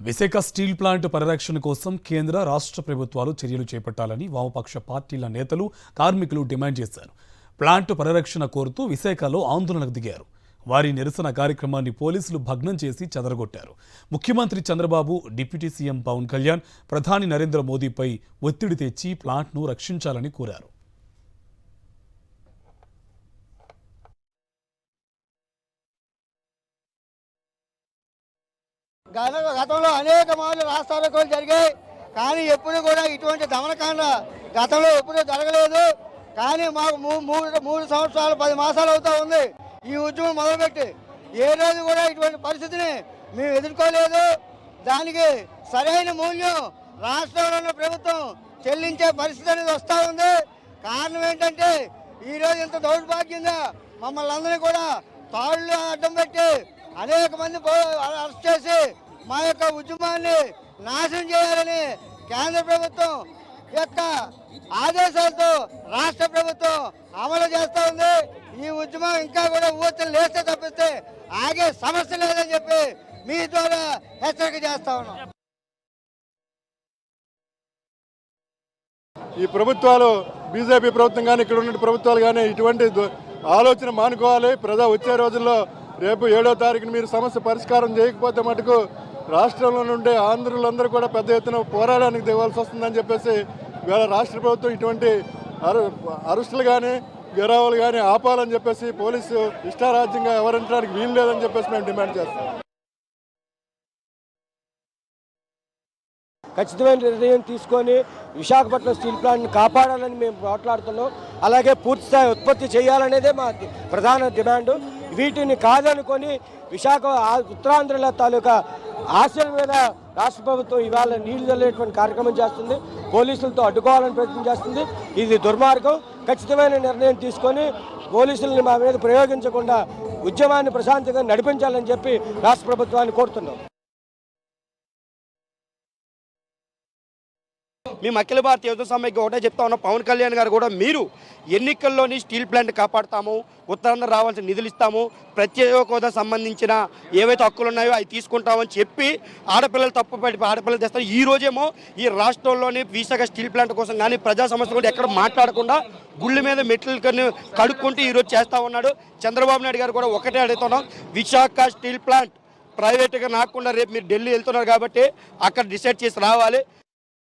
Visakha steel plant పరిరక్షణ కోసం కేంద్ర రాష్ట్ర ప్రభుత్వాలు చర్యలు చేపట్టాలని వామపక్ష పార్టీల నేతలు కార్మికులు డిమాండ్ చేశారు. ప్లాంట్ పరిరక్షణ కోరుతూ విశాఖలో ఆందోళనకు దిగారు. వారి నిరసన కార్యక్రమాన్ని పోలీసులు భగ్నం చేసి చెదరగొట్టారు. ముఖ్యమంత్రి చంద్రబాబు, డిప్యూటీ సీఎం పవన్ కళ్యాణ్ ప్రధాని నరేంద్ర మోదీపై ఒత్తిడి తెచ్చి ప్లాంట్ను రక్షించాలని కోరారు. గతంలో అనేక మార్లు రాస్తారోకోలు జరిగాయి. కానీ ఎప్పుడు కూడా ఇటువంటి దమనకాండ గతంలో ఎప్పుడూ జరగలేదు. కానీ మాకు మూడు సంవత్సరాలు 10 మాసాలు అవుతా ఉంది ఈ ఉద్యమం మొదలుపెట్టి. ఏ రోజు కూడా ఇటువంటి పరిస్థితిని మేము ఎదుర్కోలేదు. దానికి సరైన మూల్యం రాష్ట్రంలో ఉన్న ప్రభుత్వం చెల్లించే పరిస్థితి అనేది వస్తూ ఉంది. కారణం ఏంటంటే ఈరోజు ఇంత దౌర్భాగ్యంగా మమ్మల్ని అందరినీ కూడా తాళ్ళు అడ్డం పెట్టి అనేక మంది అరెస్ట్ చేసి మా యొక్క ఉద్యమాన్ని నాశనం చేయాలని కేంద్ర ప్రభుత్వం యొక్క ఆదేశాలతో రాష్ట్ర ప్రభుత్వం అమలు చేస్తూ ఉంది. ఈ ఉద్యమం ఇంకా కూడా ఊచలు లేస్తే తప్పిస్తే ఆగే సమస్య లేదని చెప్పి మీ ద్వారా హెచ్చరిక చేస్తా ఉన్నాం. ఈ ప్రభుత్వాలు బీజేపీ ప్రభుత్వం కానీ ఇక్కడ ఉన్న ప్రభుత్వాలు కానీ ఇటువంటి ఆలోచన మానుకోవాలి. వచ్చే రోజుల్లో రేపు 7వ తారీఖున మీరు సమస్య పరిష్కారం చేయకపోతే మటుకు రాష్ట్రంలో నుండి ఆంధ్రులందరూ కూడా పెద్ద ఎత్తున పోరాడానికి దిగాల్సి వస్తుందని చెప్పేసి ఇవాళ రాష్ట్ర ప్రభుత్వం ఇటువంటి అరెస్టులు కానీ గిరావులు కానీ ఆపాలని చెప్పేసి పోలీసు ఇష్టారాజ్యంగా ఎవరించడానికి వీలు లేదని చెప్పేసి మేము డిమాండ్ చేస్తాం. ఖచ్చితమైన నిర్ణయం తీసుకొని విశాఖపట్నం స్టీల్ ప్లాంట్ని కాపాడాలని మేము మాట్లాడుతున్నాం. అలాగే పూర్తిస్థాయి ఉత్పత్తి చేయాలనేదే మా ప్రధాన డిమాండ్. వీటిని కాదనుకొని విశాఖ ఉత్తరాంధ్రల తాలూకా ఆశల మీద రాష్ట్ర ప్రభుత్వం ఇవాళ నీళ్లు చల్లేటువంటి కార్యక్రమం చేస్తుంది. పోలీసులతో అడ్డుకోవాలని ప్రయత్నం చేస్తుంది. ఇది దుర్మార్గం. ఖచ్చితమైన నిర్ణయం తీసుకొని పోలీసుల్ని మా మీద ప్రయోగించకుండా ఉద్యమాన్ని ప్రశాంతంగా నడిపించాలని చెప్పి రాష్ట్ర ప్రభుత్వాన్ని కోరుతున్నాం. మేము అఖిల భారతీయ యువత సమైక్య ఒకటే చెప్తా ఉన్నాం. పవన్ కళ్యాణ్ గారు కూడా మీరు ఎన్నికల్లోని స్టీల్ ప్లాంట్ కాపాడుతాము, ఉత్తరాంధ్ర రావాల్సిన నిధులు ఇస్తాము, ప్రత్యేక హోదా సంబంధించిన ఏవైతే హక్కులు ఉన్నాయో అవి తీసుకుంటామని చెప్పి ఆడపిల్లలు తప్పుపడి ఆడపిల్లలు తెస్తారు. ఈ రోజేమో ఈ రాష్ట్రంలోని విశాఖ స్టీల్ ప్లాంట్ కోసం కానీ ప్రజా సమస్యలు కూడా ఎక్కడ మాట్లాడకుండా గుళ్ళ మీద మెట్లు కడుక్కుంటూ ఈరోజు చేస్తూ ఉన్నాడు. చంద్రబాబు నాయుడు గారు కూడా ఒకటే అడుగుతున్నాం, విశాఖ స్టీల్ ప్లాంట్ ప్రైవేట్గా నాకుండా రేపు మీరు ఢిల్లీ వెళ్తున్నారు కాబట్టి అక్కడ డిసైడ్ చేసి రావాలి.